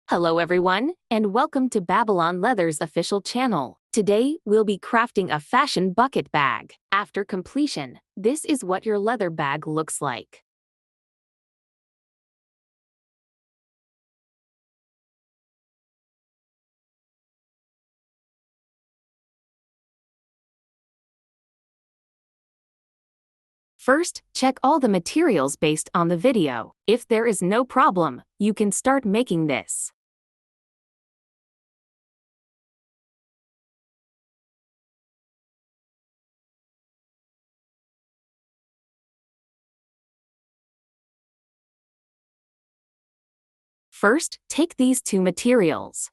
Hello everyone, and welcome to Babylon Leather's official channel. Today, we'll be crafting a fashion bucket bag. After completion, this is what your leather bag looks like. First, check all the materials based on the video. If there is no problem, you can start making this. First, take these two materials.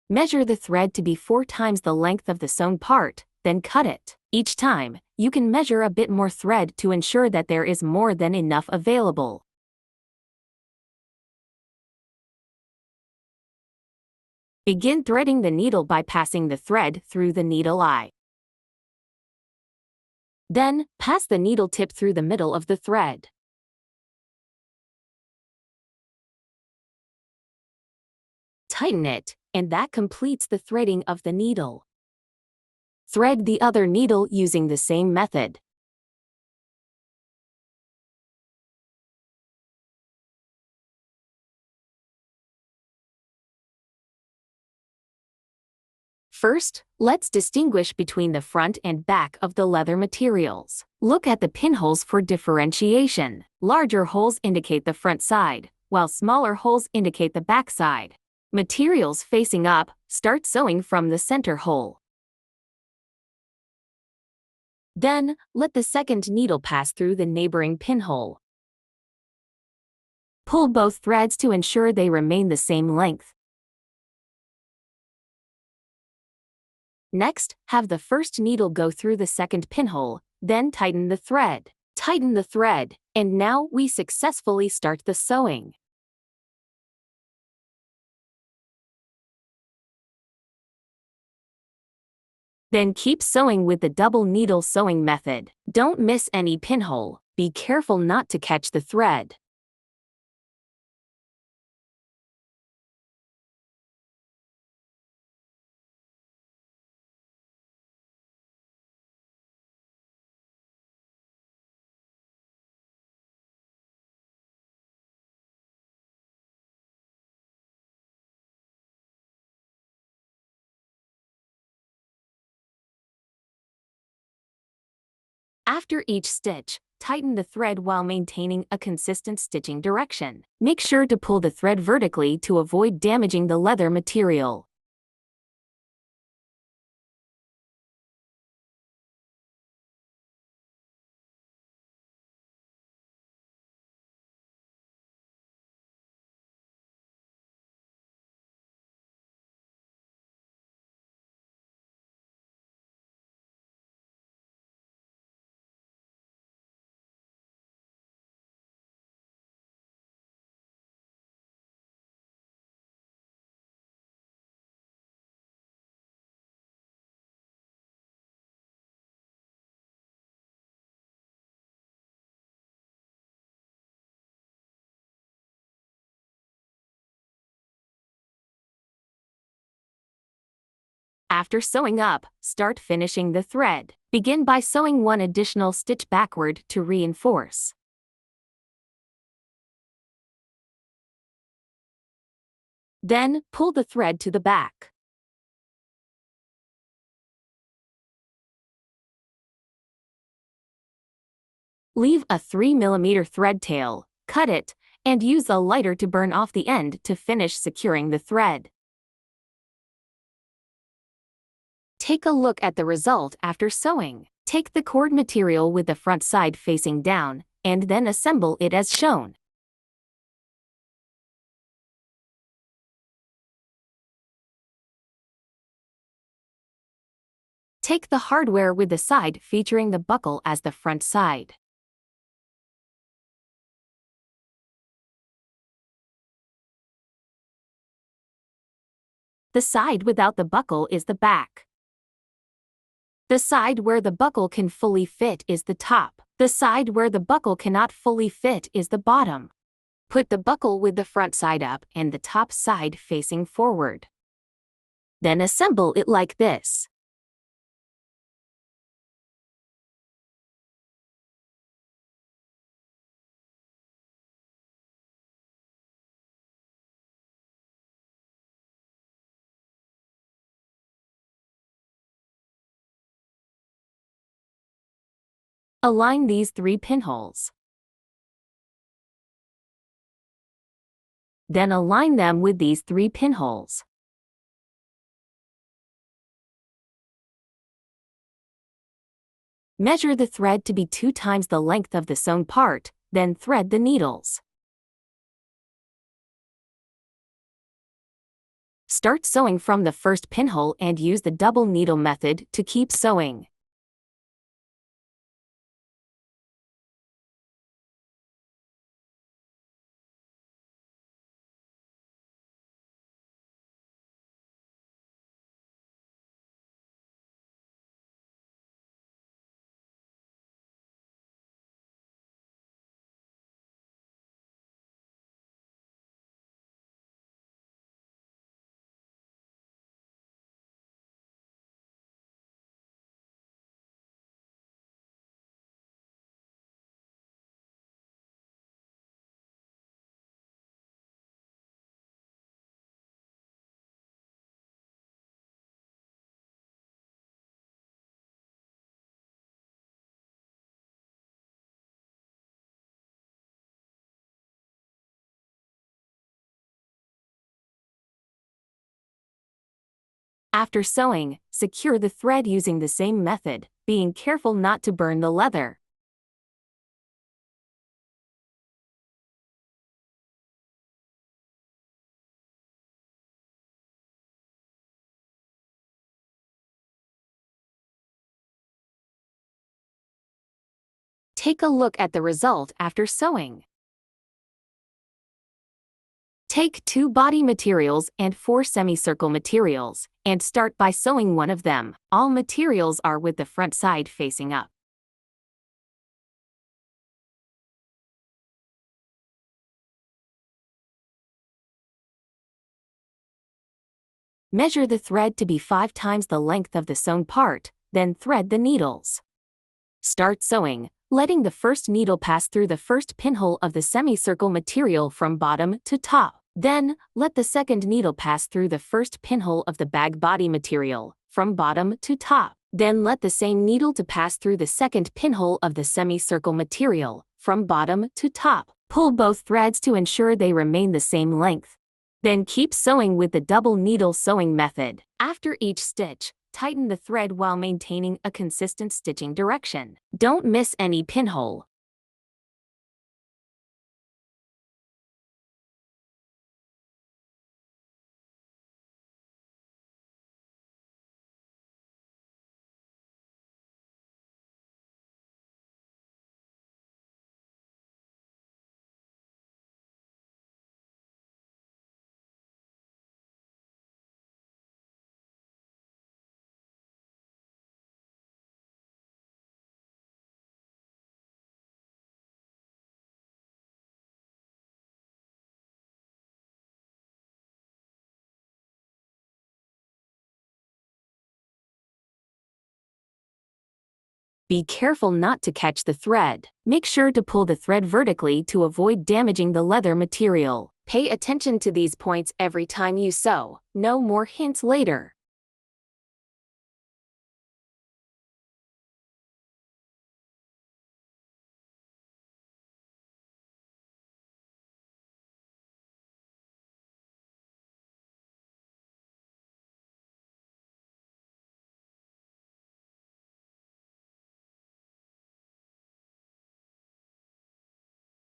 Measure the thread to be 4 times the length of the sewn part, then cut it. Each time, you can measure a bit more thread to ensure that there is more than enough available. Begin threading the needle by passing the thread through the needle eye. Then, pass the needle tip through the middle of the thread. Tighten it, and that completes the threading of the needle. Thread the other needle using the same method. First, let's distinguish between the front and back of the leather materials. Look at the pinholes for differentiation. Larger holes indicate the front side, while smaller holes indicate the back side. Materials facing up, start sewing from the center hole. Then, let the second needle pass through the neighboring pinhole. Pull both threads to ensure they remain the same length. Next, have the first needle go through the second pinhole, then tighten the thread. Tighten the thread, and now we successfully start the sewing. Then keep sewing with the double needle sewing method. Don't miss any pinhole. Be careful not to catch the thread. After each stitch, tighten the thread while maintaining a consistent stitching direction. Make sure to pull the thread vertically to avoid damaging the leather material. After sewing up, start finishing the thread. Begin by sewing one additional stitch backward to reinforce. Then, pull the thread to the back. Leave a 3 mm thread tail, cut it, and use a lighter to burn off the end to finish securing the thread. Take a look at the result after sewing. Take the cord material with the front side facing down, and then assemble it as shown. Take the hardware with the side featuring the buckle as the front side. The side without the buckle is the back. The side where the buckle can fully fit is the top. The side where the buckle cannot fully fit is the bottom. Put the buckle with the front side up and the top side facing forward. Then assemble it like this. Align these 3 pinholes. Then align them with these 3 pinholes. Measure the thread to be 2 times the length of the sewn part, then thread the needles. Start sewing from the first pinhole and use the double needle method to keep sewing. After sewing, secure the thread using the same method, being careful not to burn the leather. Take a look at the result after sewing. Take 2 body materials and 4 semicircle materials, and start by sewing one of them. All materials are with the front side facing up. Measure the thread to be 5 times the length of the sewn part, then thread the needles. Start sewing, letting the first needle pass through the first pinhole of the semicircle material from bottom to top. Then, let the second needle pass through the first pinhole of the bag body material, from bottom to top. Then let the same needle to pass through the second pinhole of the semicircle material, from bottom to top. Pull both threads to ensure they remain the same length. Then keep sewing with the double needle sewing method. After each stitch, tighten the thread while maintaining a consistent stitching direction. Don't miss any pinhole. Be careful not to catch the thread. Make sure to pull the thread vertically to avoid damaging the leather material. Pay attention to these points every time you sew. No more hints later.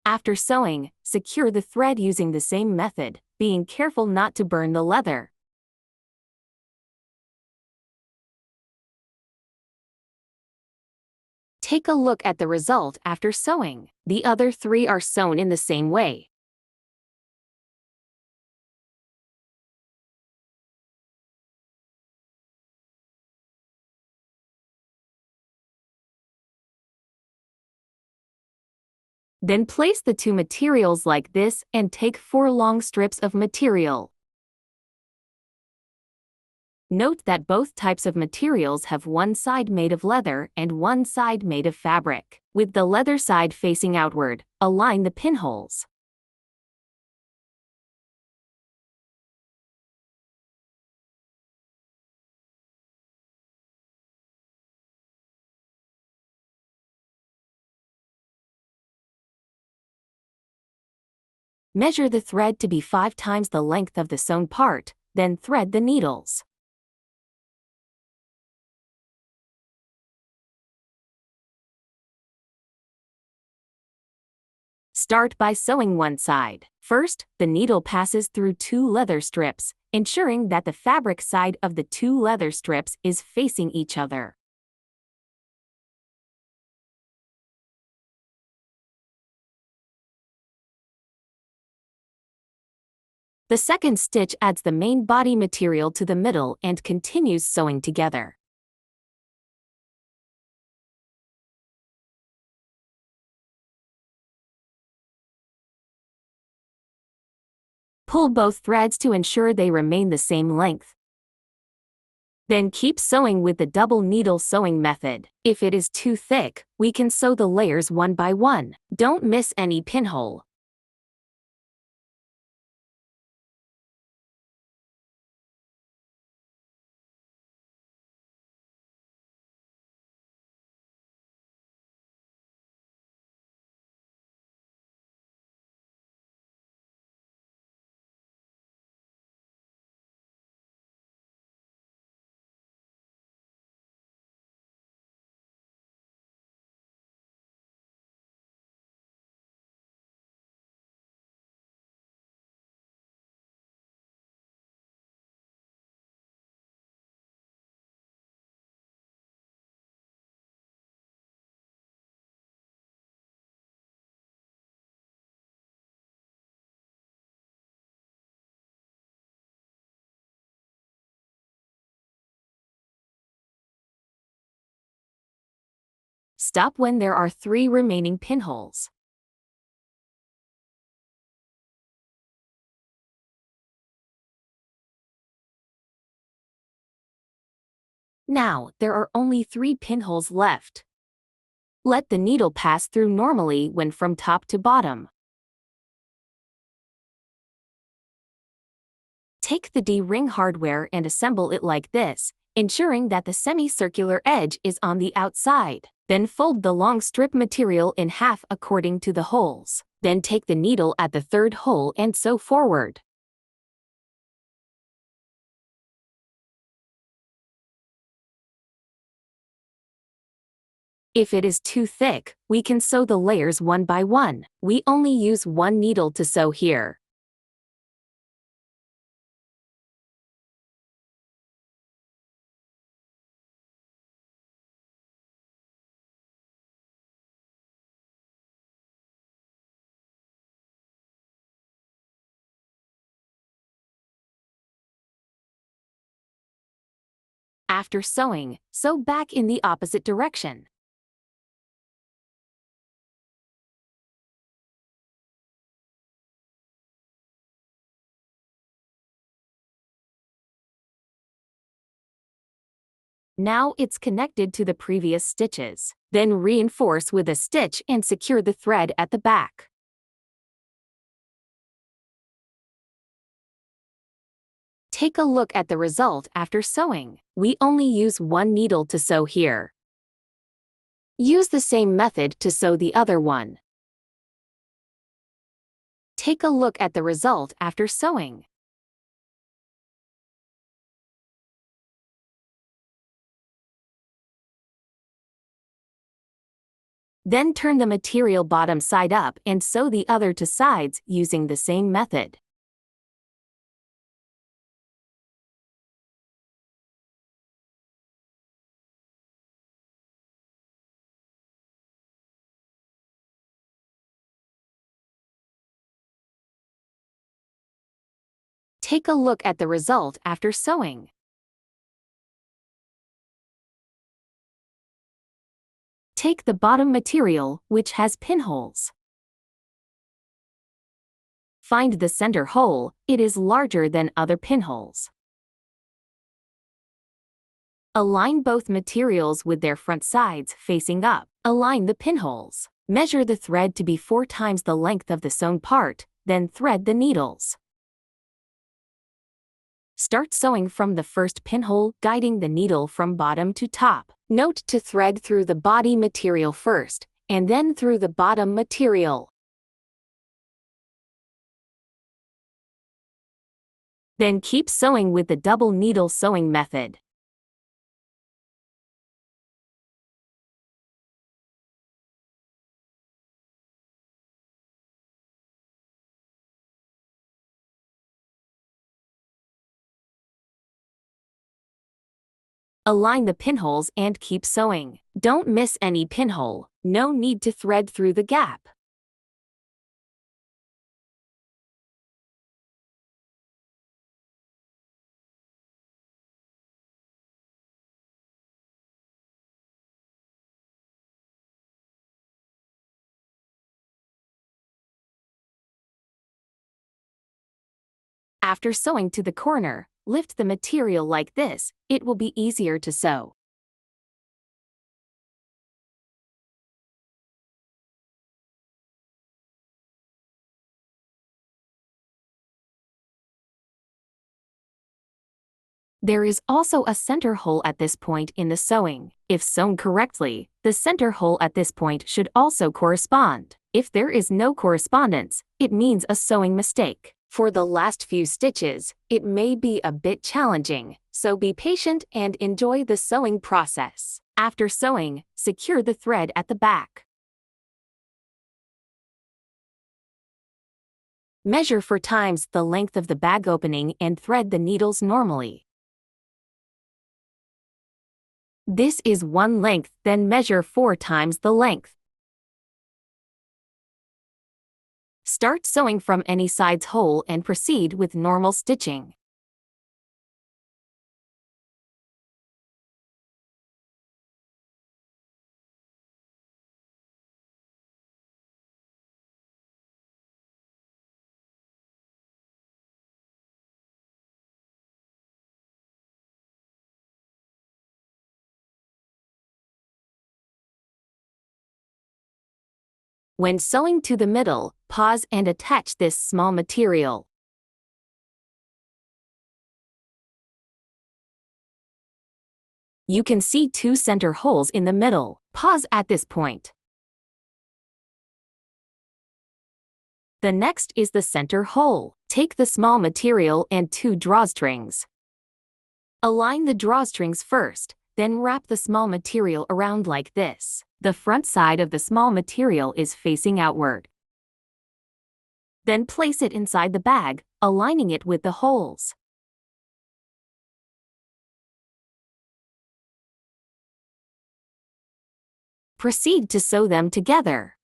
After sewing, secure the thread using the same method, being careful not to burn the leather. Take a look at the result after sewing. The other 3 are sewn in the same way. Then place the two materials like this and take 4 long strips of material. Note that both types of materials have one side made of leather and one side made of fabric. With the leather side facing outward, align the pinholes. Measure the thread to be 5 times the length of the sewn part, then thread the needles. Start by sewing one side. First, the needle passes through 2 leather strips, ensuring that the fabric side of the 2 leather strips is facing each other. The second stitch adds the main body material to the middle and continues sewing together. Pull both threads to ensure they remain the same length. Then keep sewing with the double needle sewing method. If it is too thick, we can sew the layers one by one. Don't miss any pinhole. Stop when there are 3 remaining pinholes. Now, there are only 3 pinholes left. Let the needle pass through normally when from top to bottom. Take the D-ring hardware and assemble it like this, ensuring that the semicircular edge is on the outside. Then fold the long strip material in half according to the holes. Then take the needle at the 3rd hole and sew forward. If it is too thick, we can sew the layers one by one. We only use 1 needle to sew here. After sewing, sew back in the opposite direction. Now it's connected to the previous stitches. Then reinforce with a stitch and secure the thread at the back. Take a look at the result after sewing. We only use 1 needle to sew here. Use the same method to sew the other one. Take a look at the result after sewing. Then turn the material bottom side up and sew the other 2 sides using the same method. Take a look at the result after sewing. Take the bottom material, which has pinholes. Find the center hole. It is larger than other pinholes. Align both materials with their front sides facing up. Align the pinholes. Measure the thread to be 4 times the length of the sewn part, then thread the needles. Start sewing from the first pinhole, guiding the needle from bottom to top. Note to thread through the body material first, and then through the bottom material. Then keep sewing with the double needle sewing method. Align the pinholes and keep sewing. Don't miss any pinhole. No need to thread through the gap. After sewing to the corner, lift the material like this. It will be easier to sew. There is also a center hole at this point in the sewing. If sewn correctly, the center hole at this point should also correspond. If there is no correspondence, it means a sewing mistake. For the last few stitches, it may be a bit challenging, so be patient and enjoy the sewing process. After sewing, secure the thread at the back. Measure 4 times the length of the bag opening and thread the needles normally. This is 1 length, then measure 4 times the length. Start sewing from any side's hole and proceed with normal stitching. When sewing to the middle, pause and attach this small material. You can see 2 center holes in the middle. Pause at this point. The next is the center hole. Take the small material and 2 drawstrings. Align the drawstrings first, then wrap the small material around like this. The front side of the small material is facing outward. Then place it inside the bag, aligning it with the holes. Proceed to sew them together.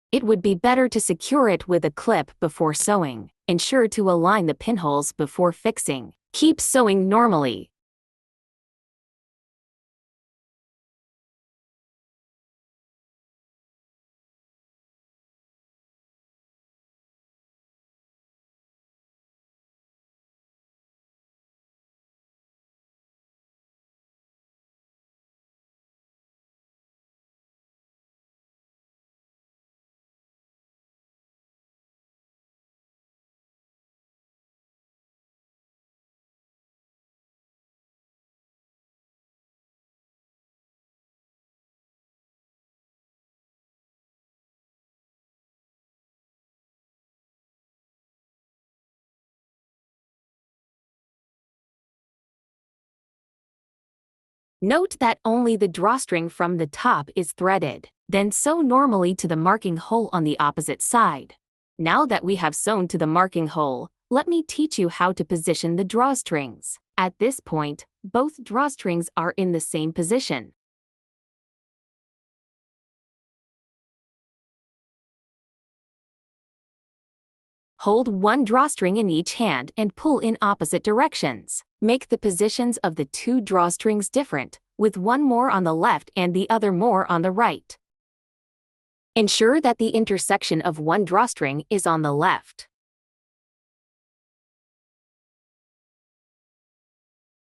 It would be better to secure it with a clip before sewing. Ensure to align the pinholes before fixing. Keep sewing normally. Note that only the drawstring from the top is threaded. Then sew normally to the marking hole on the opposite side. Now that we have sewn to the marking hole, let me teach you how to position the drawstrings. At this point, both drawstrings are in the same position. Hold one drawstring in each hand and pull in opposite directions. Make the positions of the two drawstrings different, with one more on the left and the other more on the right. Ensure that the intersection of one drawstring is on the left,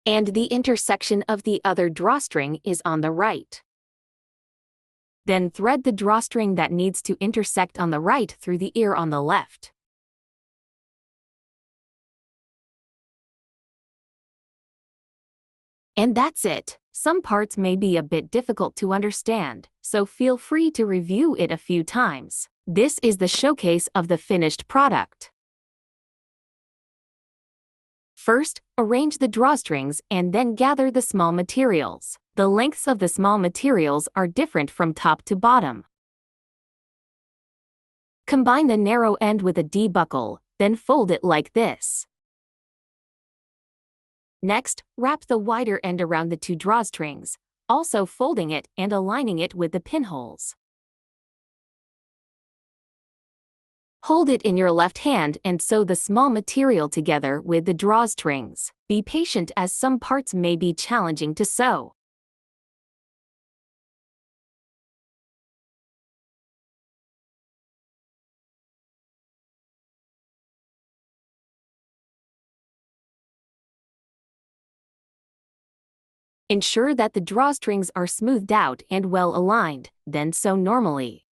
and the intersection of the other drawstring is on the right. Then thread the drawstring that needs to intersect on the right through the ear on the left. And that's it. Some parts may be a bit difficult to understand, so feel free to review it a few times. This is the showcase of the finished product. First, arrange the drawstrings and then gather the small materials. The lengths of the small materials are different from top to bottom. Combine the narrow end with a D buckle, then fold it like this. Next, wrap the wider end around the two drawstrings, also folding it and aligning it with the pinholes. Hold it in your left hand and sew the small material together with the drawstrings. Be patient as some parts may be challenging to sew. Ensure that the drawstrings are smoothed out and well aligned, then sew normally.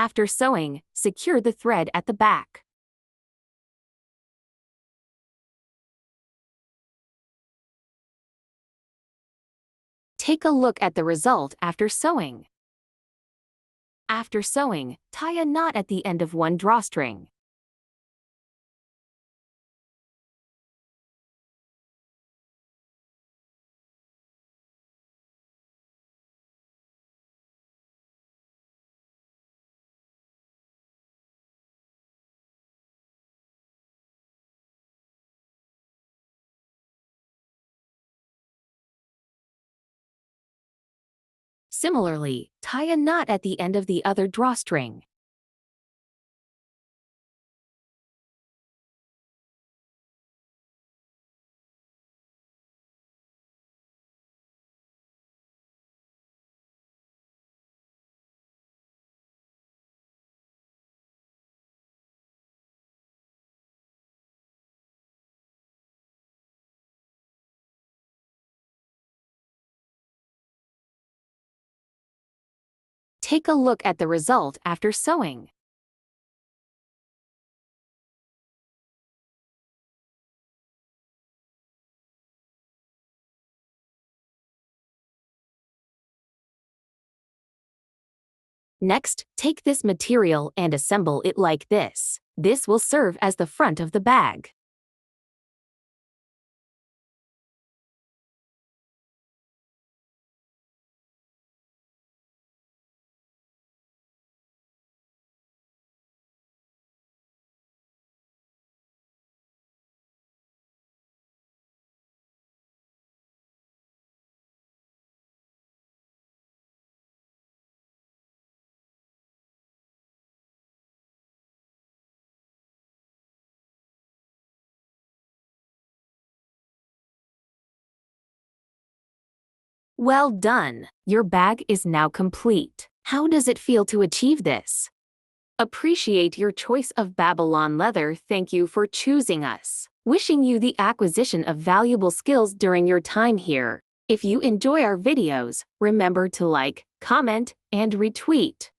After sewing, secure the thread at the back. Take a look at the result after sewing. After sewing, tie a knot at the end of one drawstring. Similarly, tie a knot at the end of the other drawstring. Take a look at the result after sewing. Next, take this material and assemble it like this. This will serve as the front of the bag. Well done! Your bag is now complete. How does it feel to achieve this? Appreciate your choice of Babylon leather. Thank you for choosing us. Wishing you the acquisition of valuable skills during your time here. If you enjoy our videos, remember to like, comment, and retweet.